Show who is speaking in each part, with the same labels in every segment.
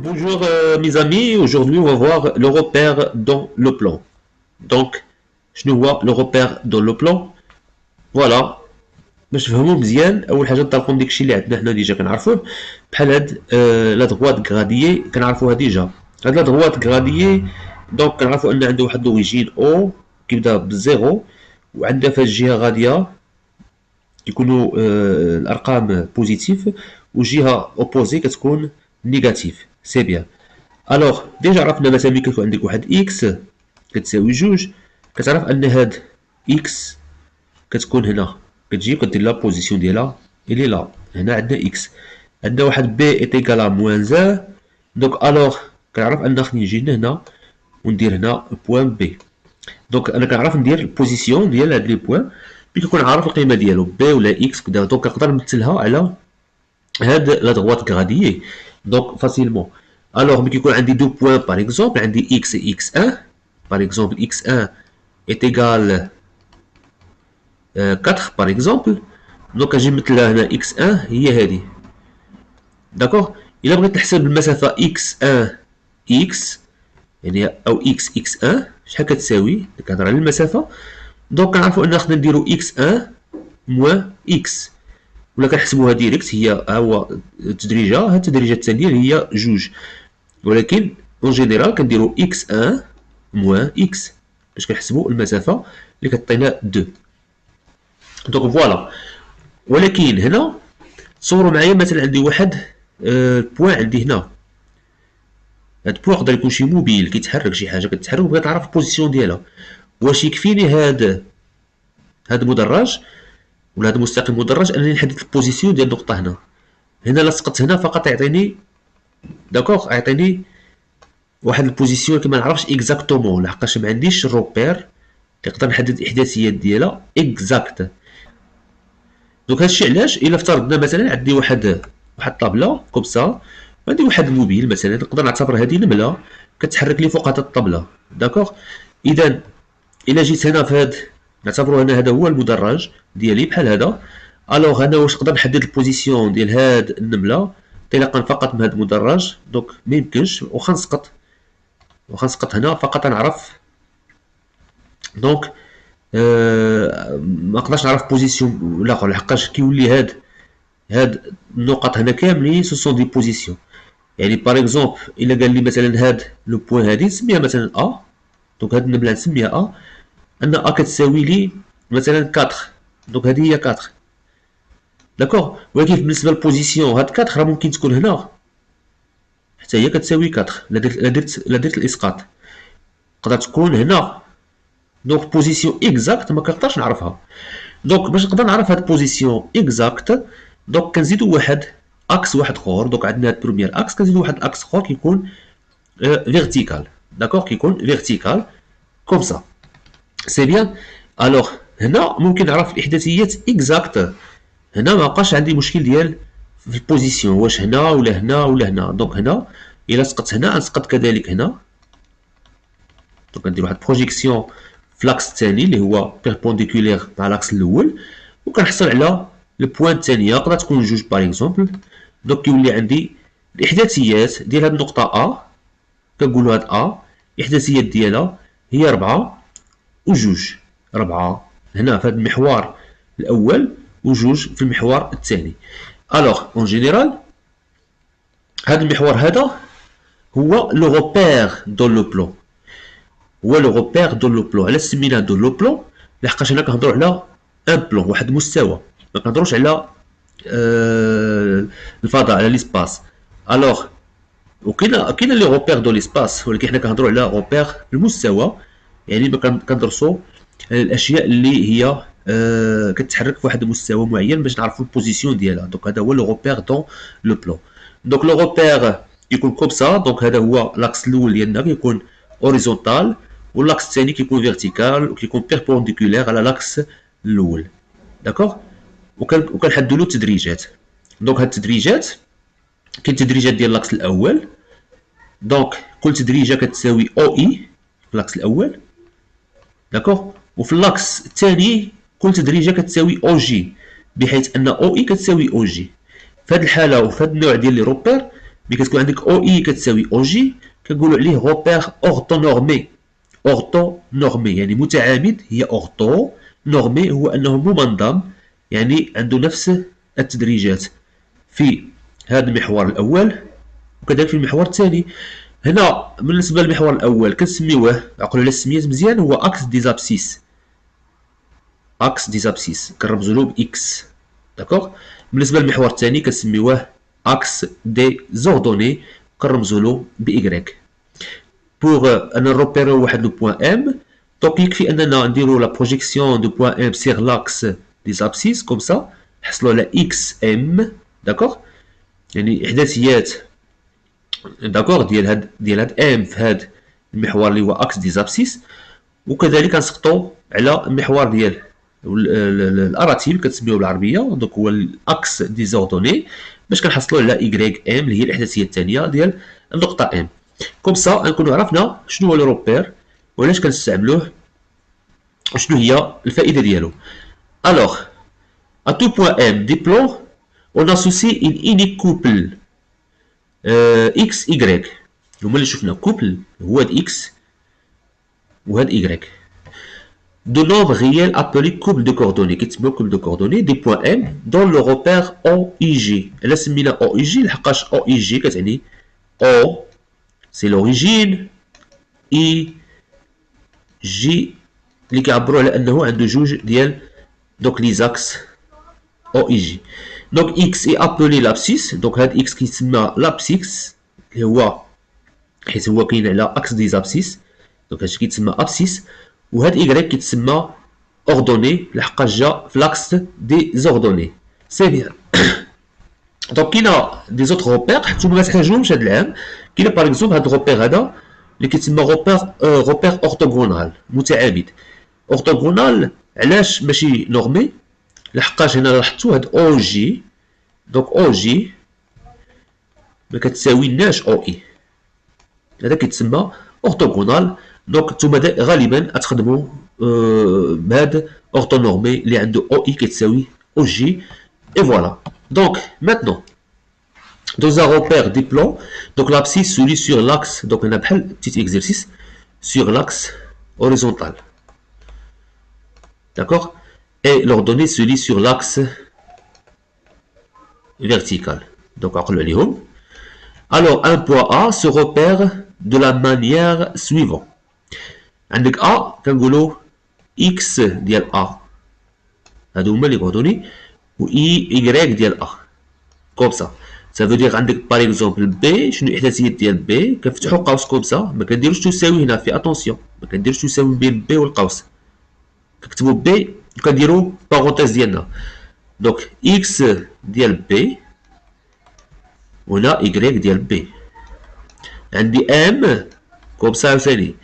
Speaker 1: Bonjour mes amis, aujourd'hui on va voir le repère dans le plan. Donc, je nous vois le repère dans le plan. Voilà, باش تفهموا مزيان اول حاجه نطلقوا من داكشي اللي عندنا حنا ديجا كنعرفوه بحال هاد لا دغوات غراديي كنعرفوها ديجا. هاد لا دغوات غراديي دونك كنعرفوا ان عنده واحد لوريجين او كيبدا بالزيرو وعندها في الجهه غاديه يكونوا الارقام بوزيتيف والجهه اوبوزي كتكون نيجاتيف. سي بيان. الوغ ديجا عرفنا مثلا ملي كيكون عندك واحد اكس كتساوي جوج كتعرف ان هاد اكس كتكون هنا كتجي كدير لا بوزيسيون ديالها الي لا. هنا عندنا اكس عندنا واحد بي ايت ايكال ا موان زان دونك الوغ كنعرف ان خصني نجي لهنا وندير هنا بوان بي. دونك انا كنعرف ندير البوزيسيون ديال هاد لي بوان ملي كنكون عارف القيمه ديالو بي ولا اكس كدا. دونك نقدر نمثلها على هاد لا دغوات غراديي دونك فاسيلمون. Alors, mais qu'il y a deux points, par exemple, un x et x1. Par exemple, x1 est égal à 4, par exemple. Donc, je vais mettre là x1, il y a هذه. D'accord. Il a بغيت نحسب المسافة x1 x يعني أو x x1 شحال كتساوي كنهضر على المسافة. دونك كنعرفوا أن خصنا نديرو x1 موان x ولا كنحسبوها ديريكت. هي هو التدريجة هاد التدريجة الثانية هي جوج ولكن اون جينيرال كنديرو x1 موان x باش كنحسبوا المسافه اللي كتعطينا 2. دونك فوالا. ولكن هنا تصوروا معايا مثلا عندي واحد البوان عندي هنا. هاد البوان يقدر يكون شي موبيل كيتحرك شي حاجه كتحرك وبغيت نعرف البوزيسيون ديالها. واش يكفيني هاد المدرج ولا هاد المستقيم مدرج انني نحدد البوزيسيون ديال النقطه هنا. هنا لصقت هنا فقط يعطيني داكوغ يعطيني واحد البوزيسيون كما نعرفش اكزاكتومون لحقاش ما عنديش الروبير نقدر نحدد الاحداثيات ديالها اكزاكت. دونك هادشي علاش الا افترضنا مثلا عندي واحد الطابله كوم سا عندي واحد الموبيل مثلا نقدر نعتبر هذه نمله كتحرك لي فوق هاد الطابله. داكوغ. اذا الا جيت هنا في هاد نعتبروا ان هذا هو المدرج ديالي بحال هذا. الوغ انا واش نقدر نحدد البوزيسيون ديال هاد النمله انطلاقا فقط من هاد المدرج. دونك ما يمكنش واخا نسقط هنا فقط نعرف دونك ما نقدرش نعرف بوزيسيون الاخر لحقاش كيولي هاد النقط هنا كاملين سو سون دي بوزيسيون. يعني باغ اكزومبل الا قال لي مثلا هاد لو بوين هادي نسميها مثلا ا. دونك هاد النمله نسميها ا ان ا كتساوي لي مثلا 4. دونك هذه هي 4. داكوغ. ولكن بالنسبه للبوزيسيون هاد 4 راه ممكن تكون هنا حتى هي كتساوي 4. لا درت الاسقاط تقدر تكون هنا. دونك بوزيسيون اكزاكت ما كنقدرش نعرفها. دونك باش نقدر نعرف هاد بوزيسيون اكزاكت دونك كنزيدو واحد اكس واحد اخر. دونك عندنا هاد بروميير اكس كنزيدو واحد اكس اخر كيكون فيرتيكال. داكوغ كيكون فيرتيكال كوم سا. سي بيان. الوغ هنا ممكن نعرف الاحداثيات اكزاكت. هنا ما بقاش عندي مشكل ديال في البوزيسيون واش هنا ولا هنا ولا هنا. دونك هنا الا سقطت هنا نسقط كذلك هنا. دونك ندير واحد بروجيكسيون في لاكس الثاني اللي هو بيربونديكولير مع لاكس الاول وكنحصل على البوان الثانيه يقدر تكون جوج باغ اكزومبل. دونك كيولي عندي الاحداثيات ديال هاد النقطه ا كنقولوا هاد ا الاحداثيات ديالها هي 4 وجوج. 4 هنا في هاد المحور الاول وجوج في المحور الثاني. الوغ اون جينيرال هاد المحور هذا هو لو روبير دون لو بلون. هو لو روبير دون لو بلون. علاش سميناه دون لو بلون لحقاش هنا كنهضروا على ان بلون واحد المستوى ما كنهضروش على الفضاء على ليسباس. الوغ وكاين لي روبير دون ليسباس ولكن حنا كنهضروا على روبير المستوى. يعني كندرسوا الاشياء اللي هي كتحرك في واحد المستوى معين باش نعرفوا البوزيسيون ديالها. دونك هذا هو لو روبير دون لو بلون. دونك لو روبير يكون كوم سا. دونك هذا هو لاكس الاول ديالنا كيكون اوريزونتال واللاكس الثاني كيكون فيرتيكال وكيكون بيربونديكولير على لاكس الاول. داكوغ. وكنحددوا له التدريجات. دونك هاد التدريجات كاين تدريجات ديال اللاكس الاول. دونك كل تدريجه كتساوي او اي في اللاكس الاول. داكوغ. وفي اللاكس الثاني كل تدريجه كتساوي او جي بحيث ان او اي كتساوي او جي. في هذه الحاله وفي هذا النوع ديال لي روبير مي كتكون عندك او اي كتساوي او جي كنقولوا عليه روبير اورتونورمي. اورتونورمي يعني متعامد، هي اورتو، نورمي هو انه ممنظم، يعني عنده نفس التدريجات في هذا المحور الاول وكذلك في المحور الثاني. هنا بالنسبه للمحور الاول كنسميوه، عقلوا على السميات مزيان، هو اكس دي زابسيس. اكس دي زابسيس كنرمزوا له باكس. داكوغ. بالنسبه للمحور الثاني كنسميوه اكس دي زوردوني كنرمزوا له بايكغيك. بوغ ان نروبيرو واحد لو بوين ام، دونك يكفي اننا نديرو لا بروجيكسيون دو بوين ام سيغ لاكس دي زابسيس كوم سا، نحصلوا على اكس ام. داكوغ. يعني احداثيات داكوغ ديال هاد ام في هاد المحور اللي هو اكس دي زابسيس، وكذلك كنسقطوا على المحور ديال الاراتيل كتسميوه بالعربيه، دونك هو الاكس دي زوردوني، باش كنحصلوا على ايكغيك ام اللي هي الاحداثيه الثانيه ديال النقطه ام. كوم سا نكونوا عرفنا شنو هو لو روبير وعلاش كنستعملوه وشنو هي الفائده ديالو. الوغ à tout point M des plans, on associe une unique couple X, Y. هما اللي شفنا couple هو هاد X وهاد Y. De nombres réels appelés couple de coordonnées, كيتسموا couple de coordonnées des points M dans le repère OIG. علاش سمينا OIG لحقاش OIG كتعني O c'est l'origine، I J اللي كيعبروا على انه عنده جوج ديال دوك لي زاكس OIG. Donc X est appelé l'abscisse. Donc هاد X كيتسمى l'abscisse اللي هو حيت هو كاين على اكس دي زابسيس، دونك هادشي كيتسمى ابسيس. وهاد Y كيتسمى اوردوني لحقاش جا في لاكس دي زوردوني. سي بيان. دونك كاينه دي زوتر روبير حتى ما تحتاجوهمش هاد العام. كاينه باغ اكزومبل هاد الروبير هذا اللي كيتسمى روبير اورتوغونال متعامد. اورتوغونال علاش ماشي نورمي؟ لحقاش هنا لاحظتوا هاد او جي، دونك او جي ما كتساويناش او اي، هذا كيتسمى اورتوغونال. دونك نتوما غالبا غتخدموا بهاد اورتونورمي اللي عنده او اي كتساوي او جي. اي فوالا. دونك ماتنون dans un repère des plans, donc l'abscisse se lit sur l'axe, donc on a un petit exercice sur l'axe horizontal. D'accord? Et l'ordonnée se lit sur l'axe vertical. Donc, alors, un point A se repère de la manière suivante. عندك A كنقولوا X ديال A، هادو هما لي coordonnées، و Y ديال A كوم سا. Ça veut dire عندك par exemple B، شنو الإحداثيات ديال B؟ كنفتحو قوس كوم سا، ما كنديروش تساوي هنا في اتونسيون، ما كنديروش تساوي بين B والقوس، كنكتبو B وكنديرو باغونتيز ديالنا. دونك X ديال B وهنا Y ديال B. عندي M كوم سا عاوتاني،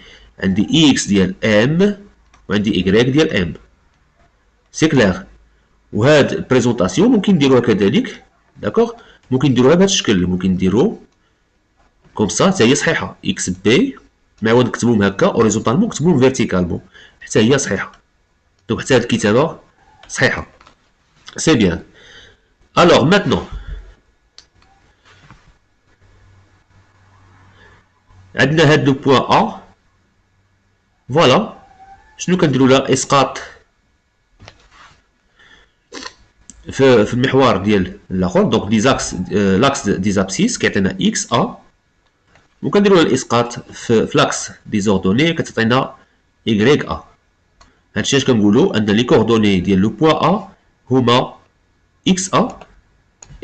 Speaker 1: عندي X ديال M وعندي Y ديال M. سي كلير. وهاد البريزونطاسيون ممكن نديروها كذلك. داكوغ. ممكن نديروها بهذا الشكل، ممكن نديرو كوم سا حتى هي صحيحه اكس بي، معاود نكتبوهم هكا اوريزونتالمون نكتبوهم فيرتيكالمون حتى هي صحيحه. دونك حتى هاد الكتابه صحيحه. سي بيان. الوغ ماتنون عندنا هاد لو بوين ا. فوالا. شنو كنديرو لها؟ اسقاط في المحور ديال الاخر. دونك دي زاكس لاكس دي زابسيس كيعطينا اكس ا، وكنديرو الاسقاط في لاكس دي زوردوني كتعطينا y ا. هادشي اش كنقولو ان لي كوردوني ديال لو بوين ا هما x ا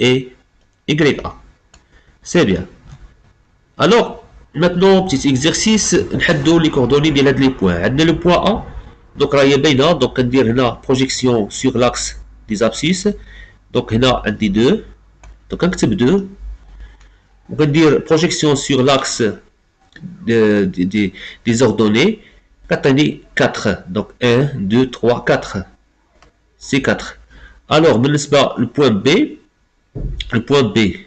Speaker 1: et y ا. سي بيان. الوغ ماتنون بتيت اكزرسيس نحدو لي كوردوني ديال هاد لي بوين. عندنا لو بوين ا دونك راهي باينه، دونك كندير هنا بروجيكسيون سور لاكس des abscisses. Donc هنا عندي 2، donc كنكتب 2 وكندير projection sur l'axe des ordonnées كتعطيني 4. donc 1 2 3 4 c'est 4. alors بالنسبه للبوان بي، البوان بي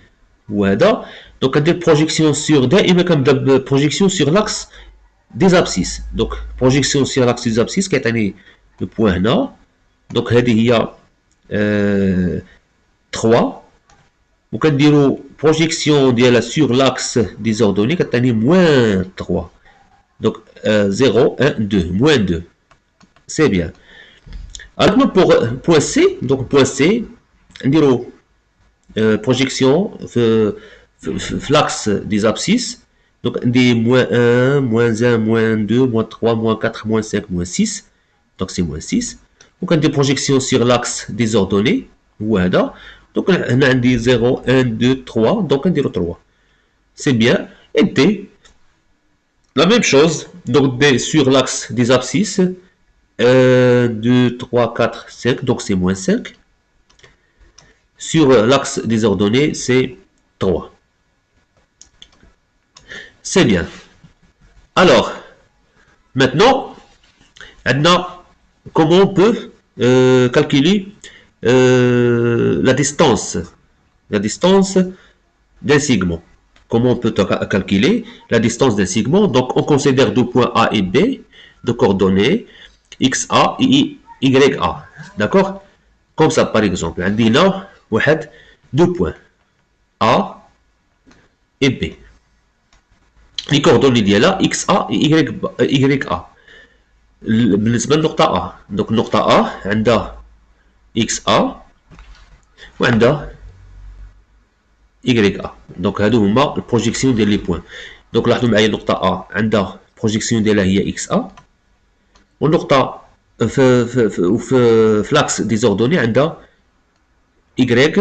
Speaker 1: هو هذا. donc كندير projection sur، دائما كنبدا projection sur l'axe des abscisses. donc projection sur l'axe des abscisses كيعطيني لو بوان هنا. donc هذه هي 3 وكنديرو projection ديالها sur l'axe des ordonnées كتعني moins 3. Donc 0, 1, 2, moins 2. C'est bien. Alors pour point C, donc point C, on dirait projection l'axe des abscisses. Donc on dit moins 1, moins 1, moins 2, moins 3, moins 4, moins 5, moins 6. Donc c'est moins 6. Donc on dit projection sur l'axe des ordonnées. Voilà. Donc on a dit 0, 1, 2, 3. Donc on dit 3. C'est bien. Et D, la même chose. Donc D sur l'axe des abscisses. 1, 2, 3, 4, 5. Donc c'est moins 5. Sur l'axe des ordonnées, c'est 3. C'est bien. Alors, maintenant, comment on peut calculer la distance d'un segment. Comment on peut calculer la distance d'un segment? Donc, on considère deux points A et B, de coordonnées XA et YA. D'accord? Comme ça, par exemple, on dit là, deux points A et B. Les coordonnées ديالها XA et YA. بالنسبة للنقطة A. Donc النقطة A عندها XA وعندها YA. Donc هادو هما البروجيكسيون ديال لي بوين. Donc لاحظوا معايا النقطة A عندها البروجيكسيون ديالها هي XA والنقطة في لاكس دي زوردوني عندها YA.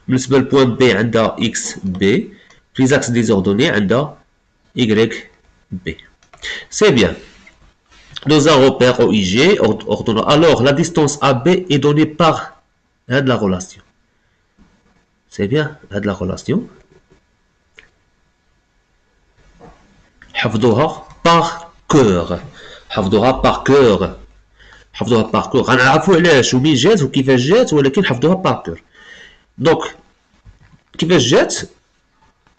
Speaker 1: بالنسبة للبوين B عندها XB. Les axes désordonnés عندها YB. C'est bien. Dans un repère OIG ordonnant. Alors, la distance AB est donnée par la relation. C'est bien, la relation. حفظوها par cœur. حفظوها par cœur. حفظوها par cœur. غنعرفوا علاش ومين جات وكيفاش جات ولكن حفظوها par cœur. Donc, كيفاش جات؟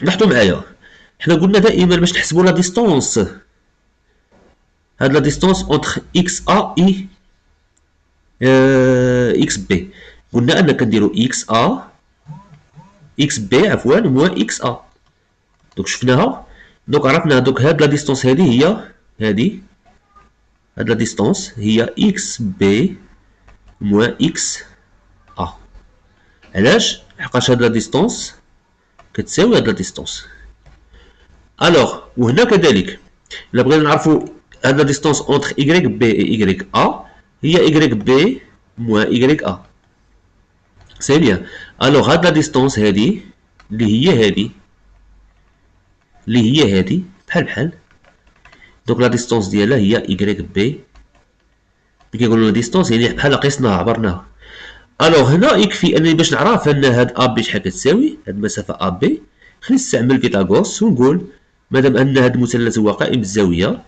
Speaker 1: لاحظوا معايا حنا قلنا دائما باش نحسبوا لا ديستونس هاد لا ديستونس اونتر اكس ا اي اكس بي قلنا ان كنديروا اكس ا اكس بي عفوا موان اكس ا دوك شفناها دوك عرفنا دوك هاد لا ديستونس هادي هي هادي هاد لا ديستونس هي اكس بي موان اكس ا علاش لحقاش هاد لا ديستونس كتساوي هاد لا ديستونس. الوغ وهنا كذلك الا بغينا نعرفوا هاد لا ديستونس اونتر Y B et Y A هي Y B موان Y A. سي بيان. الوغ هاد لا ديستونس هادي اللي هي هادي بحال دوك لا ديستونس ديالها هي Y B. ملي كيقولوا لا ديستونس يعني بحال قسناها عبرناها. الوغ هنا يكفي انني باش نعرف ان هاد ا بي شحال كتساوي هاد المسافه ا بي خلينا نستعمل فيثاغورس ونقول مادام ان هاد المثلث هو قائم الزاويه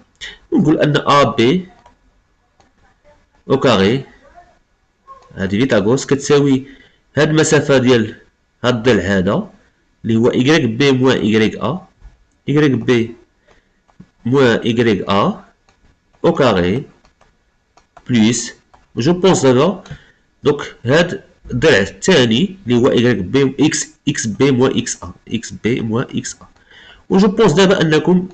Speaker 1: ونقول ان ا بي او كاري هادي فيثاغورس كتساوي هاد المسافه ديال هاد الضلع هذا اللي هو Y بي موان Y ا Y بي موان Y ا او كاري بليس جو بونس دابا دوك هاد الضلع الثاني اللي هو Y بي X بي موان X ا X بي موان X ا. وجو بونس دابا انكم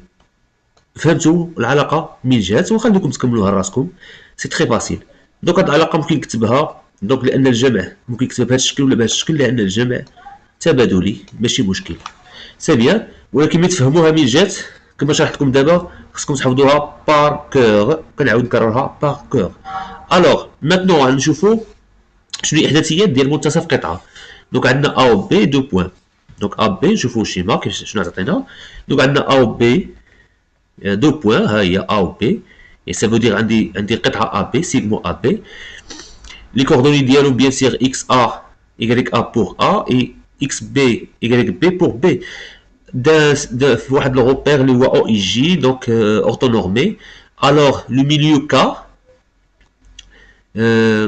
Speaker 1: فهمتوا العلاقه من جهات ونخليكم تكملوها راسكم. سي تري فاسيل. دوك هاد العلاقه ممكن نكتبها دوك لان الجمع ممكن نكتبها بهذا الشكل ولا بهذا الشكل لان الجمع تبادلي ماشي مشكل. سي بيان. ولكن ملي تفهموها من جهات كما شرحت لكم دابا خصكم تحفظوها بار كور. كنعاود نكررها بار كور. الوغ ماتنون غنشوفوا شنو هي الاحداثيات ديال منتصف قطعه. دونك عندنا ا و بي دو بوين. دونك ا بي نشوفوا الشيما كيف شنو عطينا. دونك عندنا ا و بي دو بوين ها هي ا و بي et ça veut dire عندي قطعه ا بي سيغمو ا بي. لي كوردوني ديالو بيان سيغ اكس ا y a pour a et xb yb pour b في واحد لو روبير اللي هو او اي جي دونك اورتونورمي. الوغ لو ميليو ك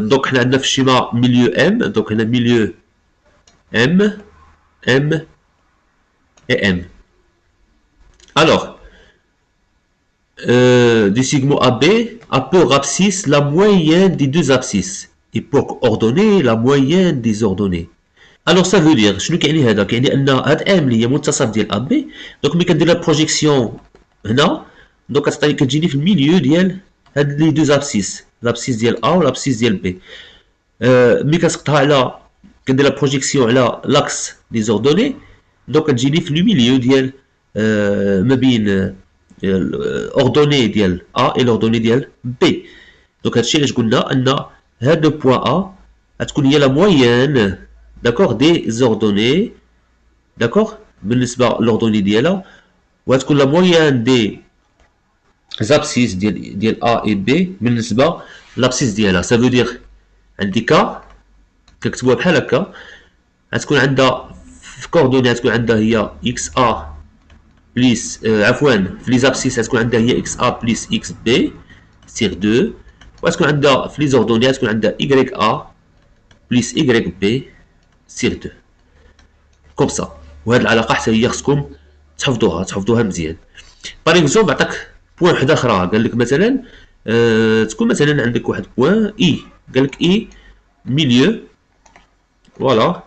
Speaker 1: دونك حنا عندنا في الشيما ميليو ام دونك هنا ميليو ام et m. Alors du sigma AB a pour abscisse la moyenne des deux abscisses et pour ordonner la moyenne des ordonnées. الوغ سا فو دير شنو كيعني هذا؟ كيعني ان هاد ام اللي هي منتصف ديال ا بي، دونك ملي كندير لا بروجيكسيون هنا، دونك كتعطيني كتجيني في الميليو ديال هاد لي دو ابسيس، لابسيس ديال ا ولابسيس ديال بي. ملي كنسقطها على كندير لا بروجيكسيون على لاكس لي زوردوني، دونك كتجيني في لو ميليو ديال ما بين اوردوني ديال ا اي لوردوني ديال بي. دونك هادشي علاش قلنا ان هاد لو بوان ا غتكون هي لا مويان داكوغ دي زوردوني، داكوغ بالنسبه لوردوني ديالها، وغتكون لا مويان دي زابسيس ديال ا اي بي بالنسبه لابسيس ديالها. سا فو دير عندي كا كنكتبوها بحال هكا، غتكون عندها في كوردوني غتكون عندها هي اكس ا بليس عفوا في لي زابسيس غتكون عندها هي اكس ا بليس اكس بي سيغ 2، وغتكون عندها في لي زوردوني غتكون عندها y ا بليس y بي سيغ 2 كوم سا. وهاد العلاقه حتى هي خصكم تحفظوها مزيان. باغ اكزومبل عطاك بوان وحده اخرى، قال لك مثلا تكون مثلا عندك واحد بوان اي، قال لك اي ميليو فوالا،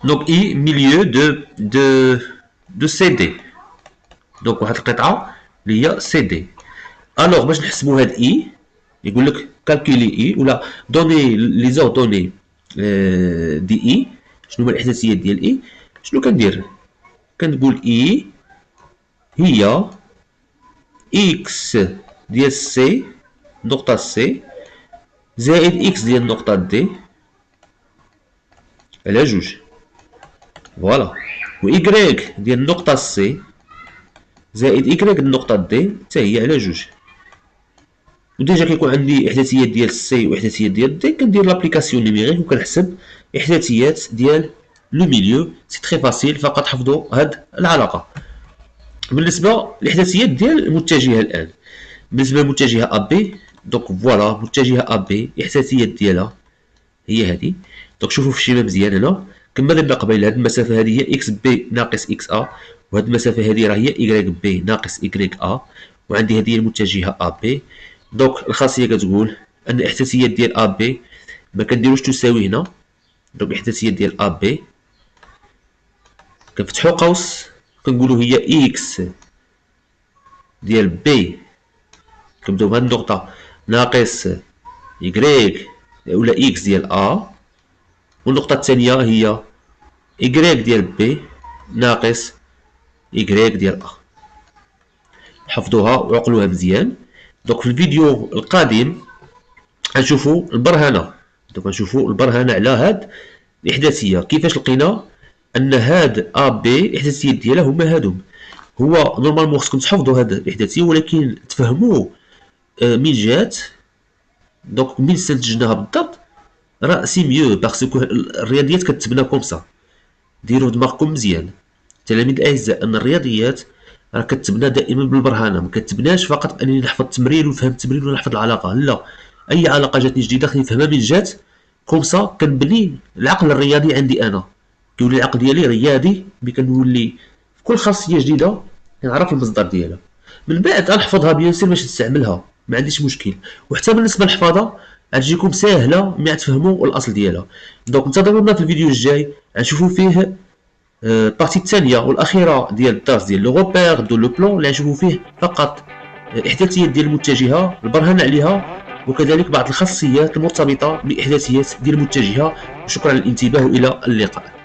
Speaker 1: دونك اي ميليو دو سي دي، دونك واحد القطعه اللي هي سي دي. الوغ باش نحسبوا هاد اي يقول لك كالكولي اي ولا دوني لي زوردوني دي اي، شنو هما الاحداثيات ديال اي. شنو كندير؟ كنقول اي هي اكس ديال سي نقطة سي زائد اكس ديال نقطة دي على جوج، فوالا، و إيكغيك ديال النقطة سي زائد إيكغيك النقطة دي حتى هي على جوج. وديجا كيكون عندي إحداثيات ديال سي وإحداثيات ديال دي، كندير لابليكاسيون نيميريك وكنحسب إحداثيات ديال لو ميليو. سي تري فاسيل، فقط حفظوا هاد العلاقة. بالنسبة للإحداثيات ديال المتجهة الآن، بالنسبة للمتجهة أ بي، دونك فوالا متجهة أ بي إحداثيات ديالها هي هادي. دونك شوفوا في الشيمة مزيان هنا كما درنا قبيله، هاد المسافة هادي هي اكس بي ناقص اكس ا، وهاد المسافة هادي راه هي إيكغيك بي ناقص إيكغيك ا، وعندي هادي هي المتجهة أ بي. دونك الخاصية كتقول أن الإحداثيات ديال أ بي ما كنديروش تساوي هنا، دونك الإحداثيات ديال أ بي كنفتحو قوس كنقولو هي إكس ديال بي، كنبداو بهاد النقطة ناقص إيكغيك ولا إكس ديال أ، والنقطة الثانية هي إيكغيك ديال بي ناقص إيكغيك ديال أ. حفظوها وعقلوها مزيان. دونك في الفيديو القادم غنشوفوا البرهنة، دونك غنشوفوا البرهنة على هاد الإحداثية، كيفاش لقينا أن هاد أ بي الإحداثيات ديالها هما هادوم. هو نورمالمون خصكم تحفظوا هاد الإحداثية ولكن تفهموا من جات، دونك من استنتجناها بالضبط راه سي ميو، باسكو الرياضيات كتبنى كوم سا. ديروا دماغكم مزيان تلاميذ الاعزاء ان الرياضيات راه كتبنى دائما بالبرهانه، ما كتبناش فقط بانني نحفظ التمرين ونفهم التمرين ولا نحفظ العلاقه، لا، اي علاقه جاتني جديده خليني نفهمها من جات كوم سا. كنبني العقل الرياضي عندي انا، كيولي العقل ديالي رياضي ملي كنولي في كل خاصيه جديده كنعرف المصدر ديالها، من بعد غنحفظها بيان سير باش نستعملها، ما عنديش مشكل. وحتى بالنسبه للحفاظه غتجيكم ساهله ملي تفهموا الاصل ديالها. دونك انتظرونا في الفيديو الجاي غنشوفوا فيه البارتي الثانيه والاخيره ديال الدرس ديال لو روبير دو لو بلون، اللي غنشوفوا فيه فقط الاحداثيات ديال المتجهه، البرهان عليها، وكذلك بعض الخاصيات المرتبطه بالاحداثيات ديال المتجهه. وشكرا للانتباه والى اللقاء.